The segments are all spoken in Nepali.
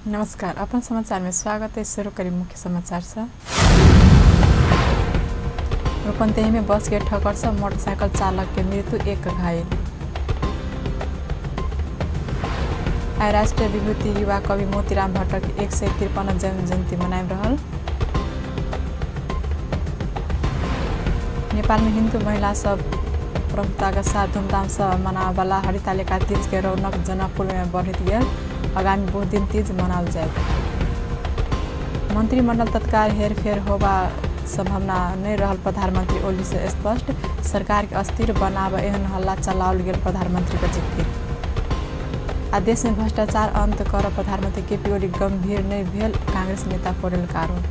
नमस्कार। अपन समाचार में स्वागत है। शुरू करी मुख्य समाचार से। रूपन्देही में बस के ठक्कर से मोटरसाइकिल चालक के मृत्यु, 1 घायल। राष्ट्रीय विभूति युवा कवि मोतीराम भट्ट की 153 जन्म जयन्ती मनाइम रहल। नेपाल में हिंदू महिला सब प्रमुखता के साथ धूमधाम से मनावे वाला हरितालिका तीज के रौनक जनकपुर में बढ़त गेल। आगामी 2 दिन तीज मनाल जाए। मंत्रिमंडल तत्काल हेरफेर होबा संभावना नहीं रहल। प्रधानमंत्री ओली से स्पष्ट। सरकार के अस्थिर बनावे एहन हल्ला चलाओल गेल। प्रधानमंत्री का जिक्र। आदेश में भ्रष्टाचार अंत कर प्रधानमंत्री केपी ओली गंभीर नहीं भेल। कांग्रेस नेता पौडेल का आरोप।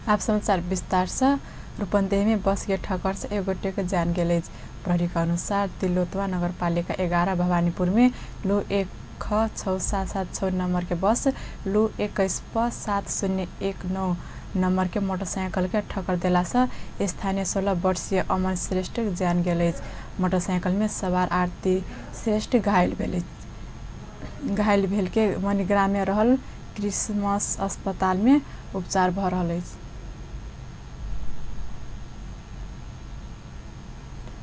आप समाचार विस्तार से। रूपन्देही में बस के ठक्कर से 1 गोटे के जान गेल। प्रहरी के अनुसार तिलोतवा नगरपालिका 11 भवानीपुर में लू 1 ख 6776 नंबर के बस लू 21 प 7019 नंबर के मोटरसाइकिल के ठक्कर देला से स्थानीय 16 वर्षीय अमन श्रेष्ठ जान गेल। मोटरसाइकिल में सवार आरती श्रेष्ठ घायल भेल के मणिग्राम में रहल क्रिसमस अस्पताल में उपचार भ रहल।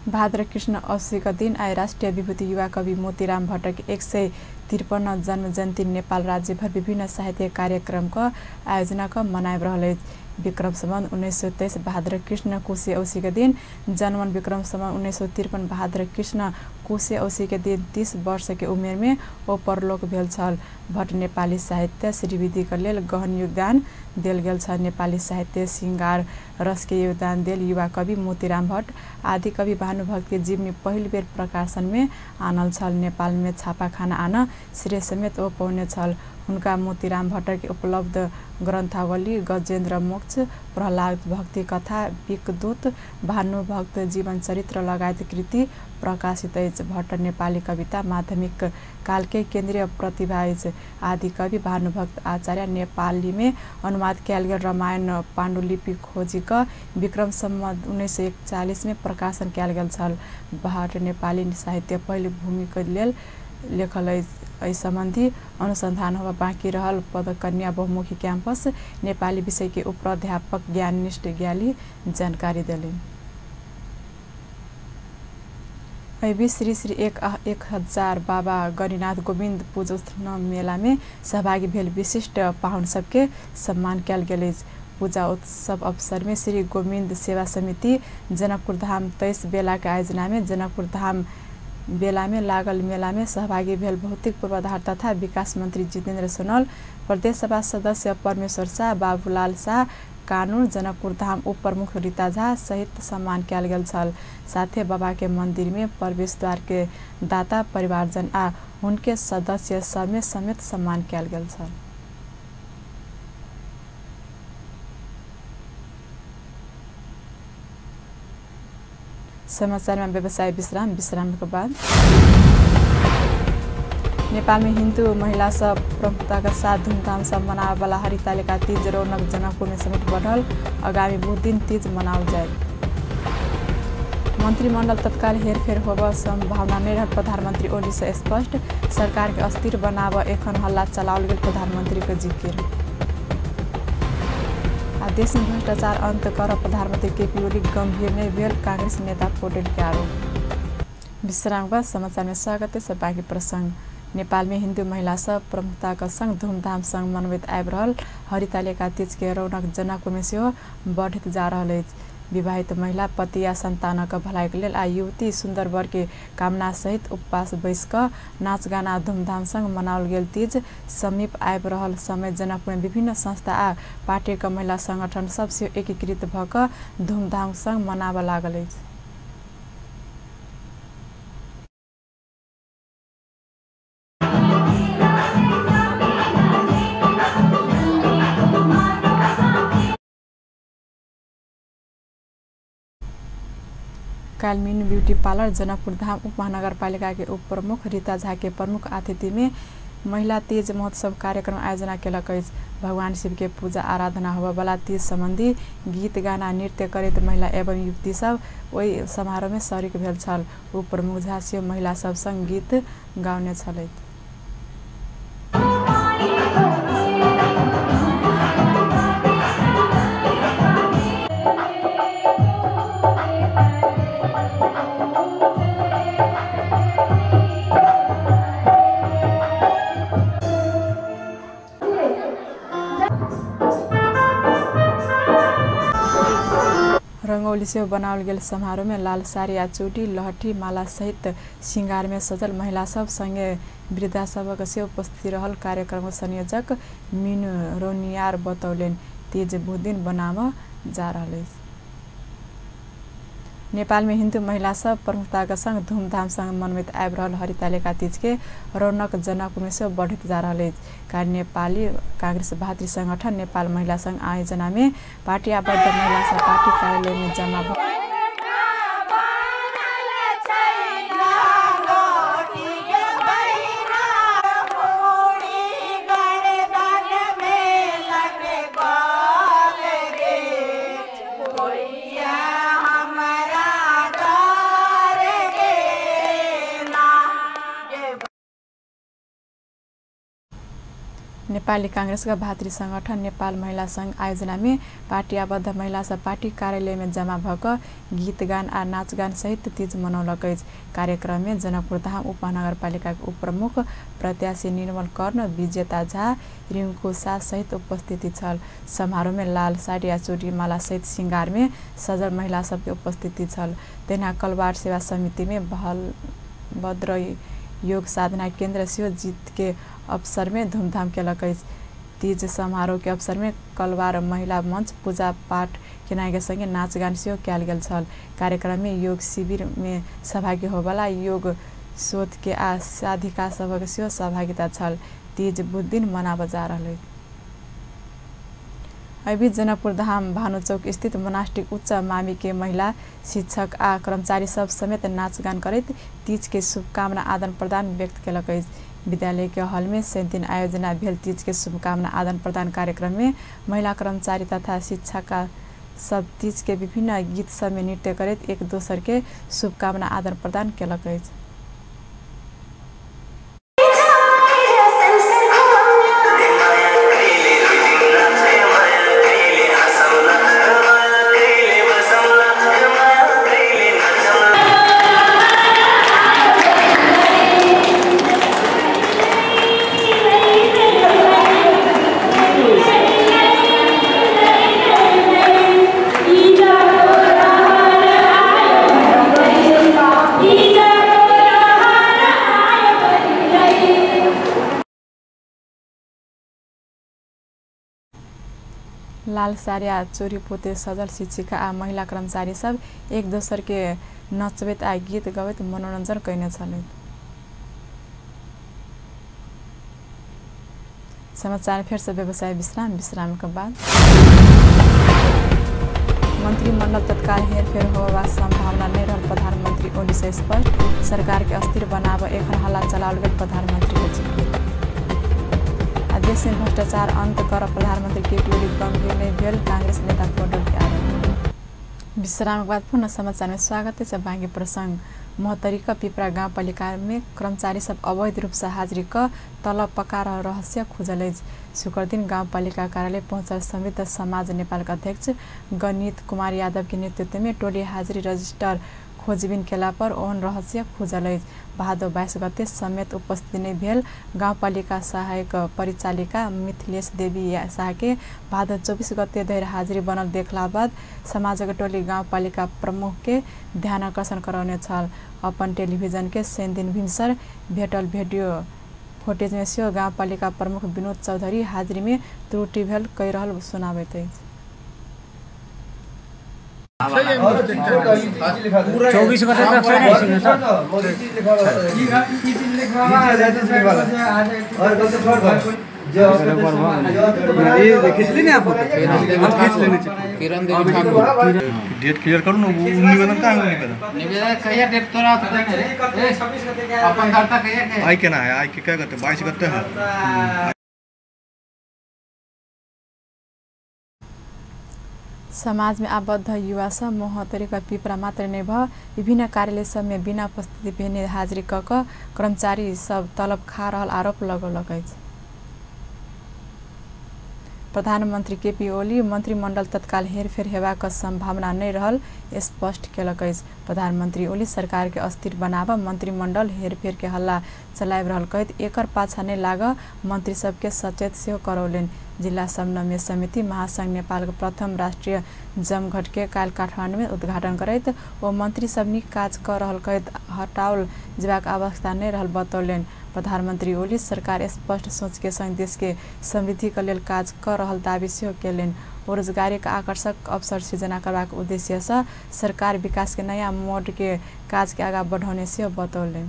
भाद्र कृष्ण औसी का दिन आए राष्ट्रीय विभूति युवा कवि मोतीराम भट्ट की 153 जन्म जयन्ती नेपाल राज्य भर विभिन्न साहित्य कार्यक्रम का आयोजना का मनाइब रहल। विक्रम संवत 1923 भाद्र कृष्ण कुशे औसी के दिन जन्मन। विक्रम संवत 1953 भाद्र कृष्ण कुशे औसी के दिन 30 वर्ष के उमेर में ओ परलोक भेल छल। भट्ट नेपाली साहित्य श्रीविधि के लेल गहन योगदान देल गेल छल। नेपाली साहित्य श्रृंगार रस के योगदान देल युवा कवि मोतीराम भट्ट आदि कवि भानुभक्त के जीवनी पहिल बेर प्रकाशन में आनल छल। नेपाल में छापाखाना आन श्रेय समेत ओ पौने छल। उनका मोतीराम भट्ट के उपलब्ध ग्रंथावली गजेन्द्र मोक्ष, प्रहलाद भक्ति कथा, विकदूत, भानुभक्त जीवन चरित्र लगायत कृति प्रकाशित अछि। भट्ट नेपाली कविता माध्यमिक काल के केंद्रीय प्रतिभा अछि। आदि कवि भानुभक्त आचार्य नेपाली में अनुवाद कयल गेल रामायण पांडुलिपि खोजी क विक्रम संवत 1941 में प्रकाशन कयल गेल छल। भट्ट नेपाली साहित्य पहिल भूमि के लेल लेखल एहि संबंधी अनुसंधान होबा बाँकी रहल। पदकन्या बहुमुखी कैंपस नेपाली विषय के उपराध्यापक ज्ञाननिष्ठ ग्याली जानकारी देलिन्। श्री 1000 बाबा गणिनाथ गोविंद पूजोत्सव मेला में सहभागी भेल विशिष्ट पाहुन सबके सम्मान कयल गेल। पूजा उत्सव अवसर में श्री गोविंद सेवा समिति जनकपुर धाम 23 बेला के आयोजना में जनकपुर धाम बेला में लागल मेला में सहभागी भेल भौतिक पूर्वाधार तथा विकास मंत्री जितेंद्र सोनल, प्रदेश सभा सदस्य परमेश्वर शाह, बाबूलाल शाह, कानून जनकपुर धाम उप प्रमुख रीता झा सहित सम्मान कयल गेल छल। साथे बाबा के मंदिर में प्रवेश द्वार के दाता परिवारजन आ उनके सदस्य सब में समेत सम्मान कयल गेल छल। समाचार में व्यवसाय विश्राम के बाद। नेपाल में हिंदू महिला सब प्रमुखता के साथ धूमधाम से मनावे वाला हरितालिका तीज रौनक जनकपुर में समेत बढ़ल। आगामी 2 दिन तीज मनावल जाए। मंत्रिमंडल तत्काल हेरफेर होबा संभावना नहीं रहल। प्रधानमंत्री ओली से स्पष्ट। सरकार के अस्थिर बनावे एखन हल्ला चलाओल गेल। प्रधानमंत्री के जिक्र। आदेश में भ्रष्टाचार अंत कर प्रधानमंत्री केपी ओली गंभीर नहीं भेल। कांग्रेस नेता पौडेल के आरोप। विश्राम के बाद समाचार में स्वागत है। सब बाकी प्रसंग। नेपाल में हिंदू महिला सब प्रमुखता का संग धूमधाम संग मनबैत आबि रहल हरितालिका तीज के रौनक जनकपुर में सेहो बढ़त जा रहल अछि। विवाहित महिला पति या संतान का भलाई के लेल आ युवती सुंदर वर के कामना सहित उपवास बैस क नाच गाना धूमधाम संग मनाओल गेल तीज समीप आबि रहल समय जनकपुर में विभिन्न संस्था आ पार्टी का महिला संगठन सब से एकीकृत भ क धूमधाम संग मनाबे लागल अछि। कालमीन ब्यूटी पार्लर जनकपुर धाम उप महानगरपालिका के उप प्रमुख रीता झा के प्रमुख अतिथि में महिला तीज महोत्सव कार्यक्रम आयोजना केलक अछि। भगवान शिव के पूजा आराधना होबे वाला तीज संबंधी गीत गाना नृत्य करैत महिला एवं युवती सब ओहि समारोह में शरीक भेल छल। उप प्रमुख झा से महिला सब संग गीत गाउने छलथि। रंगौली से बनावल गेल समारोह में लाल साड़ी आ चूड़ी लहठी माला सहित श्रृंगार में सजल महिला सब संगे वृद्धा सबक से उपस्थित रहल। कार्यक्रम संयोजक मीनू रोनियार बतौलेन तीज बुधिन बनाव जा रहा। नेपाल में हिंदू महिला सब प्रमुखता के संग धूमधाम संग मनमित आबि रहल हरितालिका तीज के रौनक जनकपुर से बढ़त जा रहा है। कार्य नेपाली कांग्रेस भातृ संगठन नेपाल महिला संघ आयोजना में पार्टी आबद्ध महिला सब पार्टी कार्यालय में जमा नेपाली कांग्रेस का भातृ संगठन नेपाल महिला संघ आयोजना में पार्टी आबद्ध महिला सब पार्टी कार्यालय में जमा भक गीत गान आ नाच गान सहित तीज मनौलक। कार्यक्रम में जनकपुर धाम उपमहानगरपालिका के उपप्रमुख प्रत्याशी निर्मल कर्ण विजेता झा रिंकू शाह सहित उपस्थिति छल। समारोह में लाल साड़ी आ चूड़ी माला सहित श्रृंगार में सजल महिला सबके उपस्थिति छल। तेना कलवार सेवा समिति में बलभद्र योग साधना केंद्र से जीत के अवसर में धूमधाम केलक। तीज समारोह के अवसर में कलवार महिला मंच पूजा पाठ केनाई के संगे नाच गान से कैल गेल छल। कार्यक्रम में योग शिविर में सहभागी होबला योग शोध के आ साधिका सबक से सहभागिता छल। तीज बुधिन मनाव जा रहा। अभी जनकपुर धाम भानुचौक स्थित मोनास्टिक उच्च मामी के महिला शिक्षक आ कर्मचारी सब समेत नाच गान करत तीज के शुभकामना आदान प्रदान व्यक्त केलक। विद्यालय के हॉल में 3 आयोजना भेल तीज के शुभकामना आदान प्रदान कार्यक्रम में महिला कर्मचारी तथा शिक्षक सब तीज के विभिन्न गीत सब में नृत्य करत एक दोसर के शुभकामना आदान प्रदान केलक। लाल साड़ी आ चोरी पोते सजल शिक्षिका आ महिला कर्मचारी सब एक दोसर के नचबैत आ गीत गबैत मनोरंजन कैने छल। समाचार फिर से व्यवसाय विश्राम के बाद मंत्रिमंडल तत्काल हेरफेर होवा संभावना नहीं रहल। प्रधानमंत्री ओली से स्पष्ट सरकार के अस्थिर बनाव एक हल्ला चलाओल गेल। प्रधानमंत्री के चिट्ठी देश में भ्रष्टाचार अंत कर प्रधानमंत्री के ओली गंभीर नहीं भेल। कांग्रेस नेता पौडेल के आरोप। विश्राम के बाद पुनः समाचार में स्वागत है। बाँकी प्रसंग मोहतरी का पिपरा गाउँपालिका में कर्मचारी सब अवैध रूप से हाजिरी का तलब पका रहस्य खुजल। शुक्र दिन गाउँपालिका कार्यालय पहुंचल समृद्ध समाज नेपाल का अध्यक्ष गणित कुमार यादव के नेतृत्व में टोली हाजिरी रजिस्टर खोजबीन केला पर ओहन रहस्य खुजल। भादो 22 गते समेत उपस्थित नहीं भेल गाउँपालिका सहायक परिचालिका मिथिलेश देवी शाह के भादो 24 गते धरि हाजिरी बनल देखला बाद समाजक टोली गाउँपालिका प्रमुख के ध्यान आकर्षण कराउने छल। अपन टेलिभिजन के 3 दिन भिनसर भेटल भिडियो फुटेज में से गाउँपालिका प्रमुख विनोद चौधरी हाजिरी में त्रुटि भेल कहि रहल सुनाबैत अछि। 24 गते तक छैन इसमें सर ये खींच लेने आप हम खींच लेने किरण देवी डेट क्लियर करू ना वो निवेदन का निवेदन कहिया डेट तोरा अपन दर्ता कहिया आई के ना है आई के क्या कहते 22 गते है। समाज में आबद्ध युवा सब मोहतरी का पिपरा मात्र नहीं भ विभिन्न कार्यालय सब में बिना उपस्थिति भेने हाजिरी क कर्मचारी सब तलब खा रहल आरोप लगौलक। प्रधानमन्त्री केपी ओली मन्त्रीमण्डल तत्काल हेरफेर हेबाक सम्भावना नै रहल स्पष्ट केलकै। प्रधानमन्त्री ओली सरकार के अस्थिर बनाब मन्त्रीमण्डल हेरफेर के हल्ला चलाइब रहल कहैत एकर पाछा नै लाग मन्त्री सबके सचेत सेहो करौलेन। जिल्ला समन्वय समिति महासंघ नेपालको प्रथम राष्ट्रिय जमघट के काल काठमाडौँ में उद्घाटन करैत ओ मन्त्री सब नीक काज कर रहल कहैत हटाउल जेबाक अवस्था नै रहल बतौलेन। प्रधानमन्त्री ओली सरकार स्पष्ट सोच के संग देश के समृद्धि के लेल काज कर रहल दावी सेहो केलेन। ओ रोजगारी का आकर्षक अवसर सृजना करबाक उद्देश्य से सरकार विकास के नयाँ मोड के काज के आगा बढ़ाउने सेहो बतौलेन।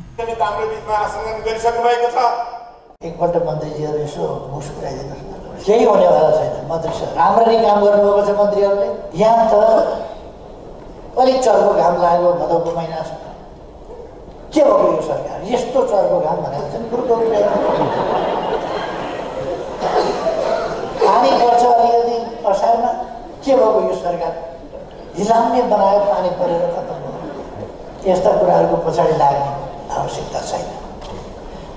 एकपल्ट मन्त्रीजीहरू यसो मुस्कुराइदिनुहोस् न, केही हुनेवाला छैन। मन्त्री सर राम्ररी काम गर्नुभएको छ मन्त्रीहरूले। यहाँ त अलिक चर्को घाम लाग्यो भदौको महिना छ, के हो यो सरकार यस्तो चर्को घाम भनेको चाहिँ कुरो पानी पर्छ अलिकति असारमा, के भएको यो सरकार हिलाम्ने बनायो, पानी परेर खत्तम भयो। यस्ता कुराहरूको पछाडि लाग्ने आवश्यकता छैन।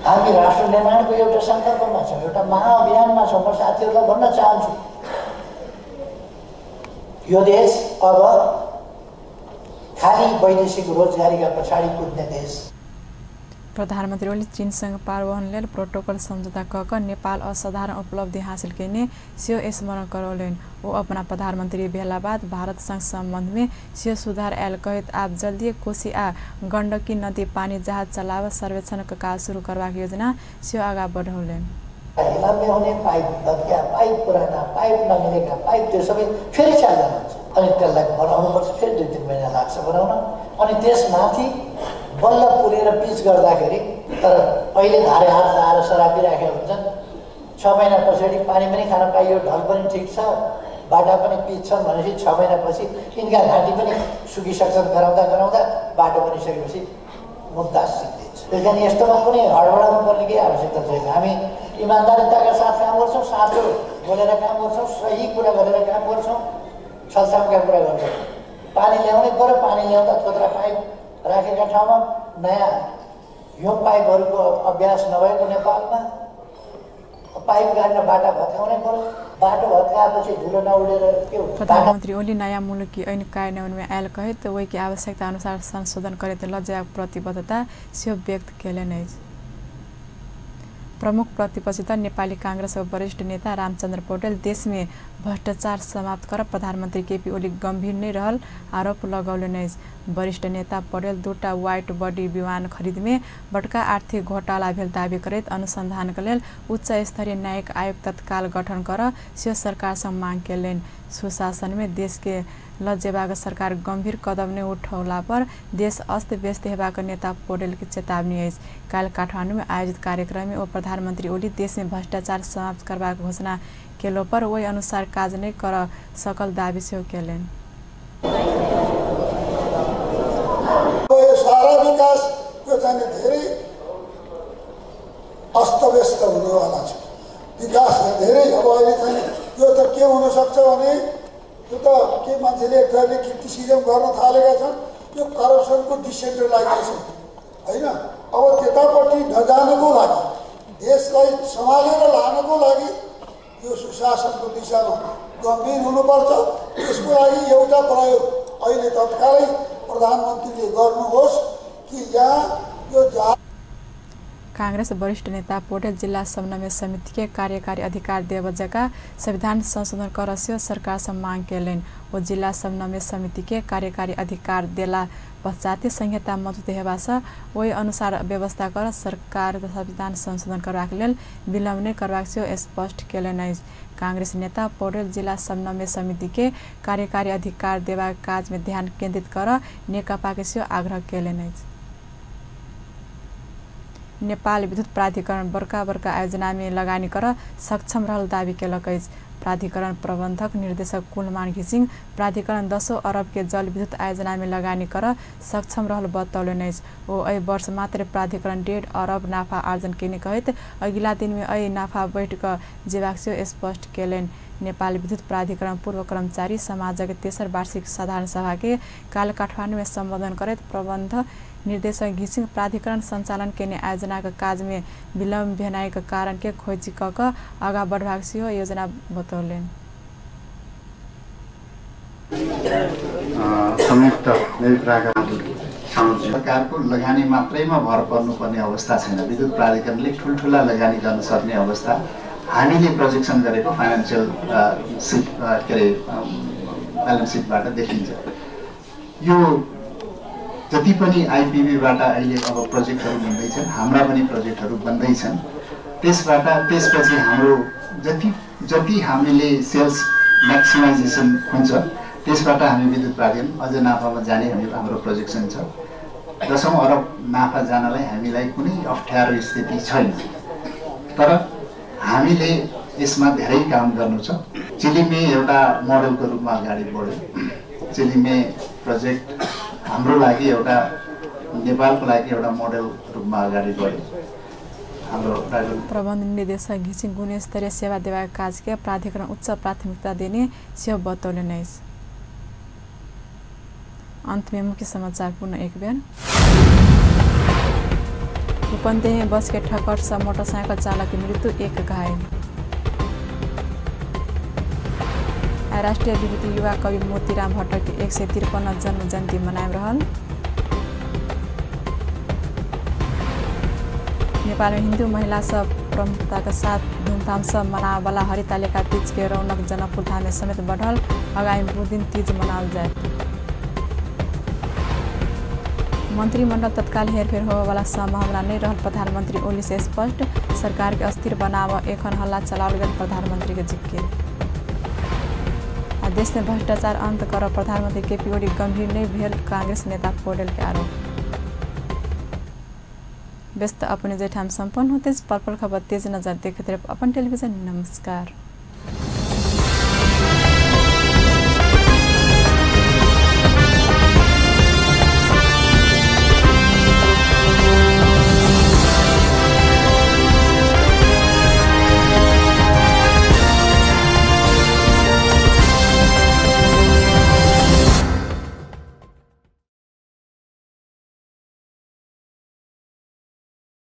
हामी राष्ट्र निर्माणको एउटा सङ्कल्पमा छौँ, एउटा महाअभियानमा छौँ। म साथीहरूलाई भन्न चाहन्छु, यो देश अब खाली वैदेशिक रोजगारीका पछाडि कुद्ने देश। प्रधानमन्त्री ओली चीनसँग परिवहन लेल प्रोटोकॉल समझौता कऽ नेपाल असाधारण उपलब्धि हासिल केने सेहो स्मरण करौलेन। वो अपना प्रधानमंत्री भेला बाद भारत संग संबंध में सेहो सुधार आयल कहैत आप जल्दी कोशी आ गण्डकी नदी पानी जहाज चलाव सर्वेक्षण का काम शुरू करबाक योजना सेहो आगा बढ़ौलेन। हिलाम्ने हुने पाइप भत्किया, पाइप पुराना, पाइप नमिलेका पाइप त्यो सबै फेरि चाल्दा हुन्छ। अनि त्यसलाई बनाउनुपर्छ, फेरि 2-3 महिना लाग्छ बनाउन। अनि त्यसमाथि बल्ल पुरेर पिच गर्दाखेरि तर पहिले धारे हात लाएर सरापिराखेका हुन्छन्। 6 महिना पछाडि पानी पनि खान पाइयो, ढल पनि ठिक छ, बाटा पनि पिच छन् भनेपछि 6 महिनापछि यिनका घाँटी पनि सुकिसक्छन्। गराउँदा गराउँदा बाटो पनि सकेपछि मुद्दा सिद्धिन्छ। त्यस कारण यस्तोमा कुनै हडबडाउनु पर्ने केही आवश्यकता छैन। हामी इमान्दारिताका साथ काम गर्छौँ, साँचो बोलेर काम गर्छौँ, सही कुरा गरेर काम गर्छौँ, छलछामका कुरा गर्छौँ। पानी ल्याउनै पर्यो, पानी ल्याउँदा थोत्रा पाइप राखेका ठाउँमा नयाँ यो पाइपहरूको अभ्यास नभएको नेपालमा पाइप गाड्न बाटा भत्काउनै पर्यो। बाटो भत्काएपछि धुलो नउडेर के हुन्छ। प्रधानमन्त्री ओली नयाँ मुलुकी ऐन कार्यान्वयनमा आयल कहैत वही की आवश्यकता अनुसार संशोधन करे लज्जाको प्रतिबद्धता सेहो व्यक्त केलेन। प्रमुख प्रतिपक्षी दल नेपाली कांग्रेसका वरिष्ठ नेता रामचन्द्र पौडेल देश में भ्रष्टाचार समाप्त कर प्रधानमन्त्री केपी ओली गंभीर नै रहल आरोप लगौलेन। वरिष्ठ नेता पौडेल 2टा वाइट बॉडी विमान खरीद में बड़का आर्थिक घोटाला भेल दावी करैत अनुसंधान के लेल उच्च स्तरीय न्यायिक आयोग तत्काल गठन कर सेहो सरकार से मांग केलेन। सुशासन में देश के लजेबाक सरकार गंभीर कदम नै उठौला पर देश अस्त व्यस्त हेबाक नेता पौडेल की चेतावनी है। काल काठमाडौँ में आयोजित कार्यक्रम में प्रधानमन्त्री ओली देश में भ्रष्टाचार समाप्त करबाक घोषणा केलो पर वही अनुसार काज नै कर सकल दावी सेहो केलेन। सारा विकास यो चाहिँ धेरै अस्तव्यस्त हुनेवाला छ। विकास धेरै अब अहिले चाहिँ यो त के हुन सक्छ भने यो त के मान्छेले एकथाले क्रिटिसिजम गर्न थालेका छन्, यो करप्सनको डिसेन्ट्रलाइजेसन हैन। अब त्यतापट्टि नजानको लागि देशलाई सम्हालेर लानको लागि यो सुशासनको दिशामा गम्भीर हुनुपर्छ। त्यसको लागि एउटा प्रयोग अहिले तत्कालै प्रधानमन्त्रीले गर्नुहोस् कि यहाँ यो कांग्रेस वरिष्ठ नेता पौडेल जिल्ला समन्वय समिति के कार्यकारी अधिकार देवजका संविधान संशोधन कर सरकार से मांग केलेन। वो जिल्ला समन्वय समिति के कार्यकारी अधिकार देला पश्चात संहिता मजबूत हेबा से वही अनुसार व्यवस्था कर सरकार संविधान संशोधन करबाक लेल विलम्ब नै करबाक सेहो स्पष्ट केलेन। कांग्रेस नेता पौडेल जिल्ला समन्वय समिति के कार्यकारी अधिकार देवा काज में ध्यान केन्द्रित कर नेकपा के सेहो आग्रह केलेन। नेपाल विद्युत प्राधिकरण बड़का आयोजना में लगानी कर सक्षम रहल दावी केलकै। प्राधिकरण प्रबंधक निर्देशक कुलमान घिसिङ प्राधिकरण 10 अरब के जल विद्युत आयोजना में लगानी कर सक्षम रहल बतौलेन। ओ एहि वर्ष मात्र प्राधिकरण 1.5 अरब नाफा आर्जन केने कहैत अगिला दिन में एहि नाफा बैठ कर जेबाक सेहो स्पष्ट केलेन। नेपाल विद्युत प्राधिकरण पूर्व कर्मचारी समाजक तेसर वार्षिक साधारण सभा के काल काठमांडू में संबोधन करते प्रबंध निर्देशक घिसिङ प्राधिकरण संचालन के आयोजना का काज में विलम्ब भेनाई के कारण के खोजी क आगा बढ़वाक सियो योजना बतौलेन। संयुक्त सरकारको लगानी मात्रैमा भर पर्नुपर्ने अवस्था छैन। विद्युत प्राधिकरणले ठुल्ठुला लगानी गर्न सक्ने अवस्था हामीले प्रोजेक्सन गरेको फाइनान्शियल सिट के अरे ब्यालेन्स सिटबाट देखिन्छ। यो जति पनि आइपिबीबाट अहिले अब प्रोजेक्टहरू बन्दैछन्, हाम्रा पनि प्रोजेक्टहरू बन्दैछन्। त्यसपछि हाम्रो जति हामीले सेल्स म्याक्सिमाइजेसन हुन्छ त्यसबाट हामी विद्युत प्राधिकरण अझ नाफामा जाने हाम्रो प्रोजेक्सन छ। 10 अरब नाफा जानलाई हामीलाई कुनै अप्ठ्यारो स्थिति छैन, तर हामीले यसमा धेरै काम गर्नु छ। चिलिमे एउटा मोडलको रूपमा अगाडि बढ्यो। चिलिमे प्रोजेक्ट हाम्रो लागि एउटा नेपालको लागि एउटा मोडल रूपमा अगाडि बढ्यो। हाम्रो प्रबन्ध निर्देशक घिसिङ गुणस्तरीय सेवा देवा काज के प्राधिकरण उच्च प्राथमिकता देने सेवा बतौले नै। अंत में मुख्य समाचार पुनः एक बेर। रूपन्देही में बस के ठक्कर से मोटरसाइकिल चालक की मृत्यु, 1 घायल। राष्ट्रीय विभूति युवा कवि मोतीराम भट्ट की 153 जन्म जयंती मनाए रहल। नेपाल में हिंदू महिला सब प्रमुखता के साथ धूमधाम से मनावे वाला हरितालिका तीज के रौनक जनकपुर धाम में समेत बढ़ल। आगामी 2 दिन तीज मनावल जाए। मंत्रिमंडल तत्काल हेरफेर होवे वाला संभावना नहीं रहल। प्रधानमंत्री ओली से स्पष्ट। सरकार के अस्थिर बनाव एखन हल्ला चलाओल गए प्रधानमंत्री के जिक्र। देश में भ्रष्टाचार अंत कर प्रधानमंत्री केपी ओली गंभीर नहीं भेल कांग्रेस नेता पौडेल के आरोप। व्यस्त अपने जेठाम संपन्न होते पल पल खबर तेज नजर देखते रहे अपन टेलीविजन। नमस्कार।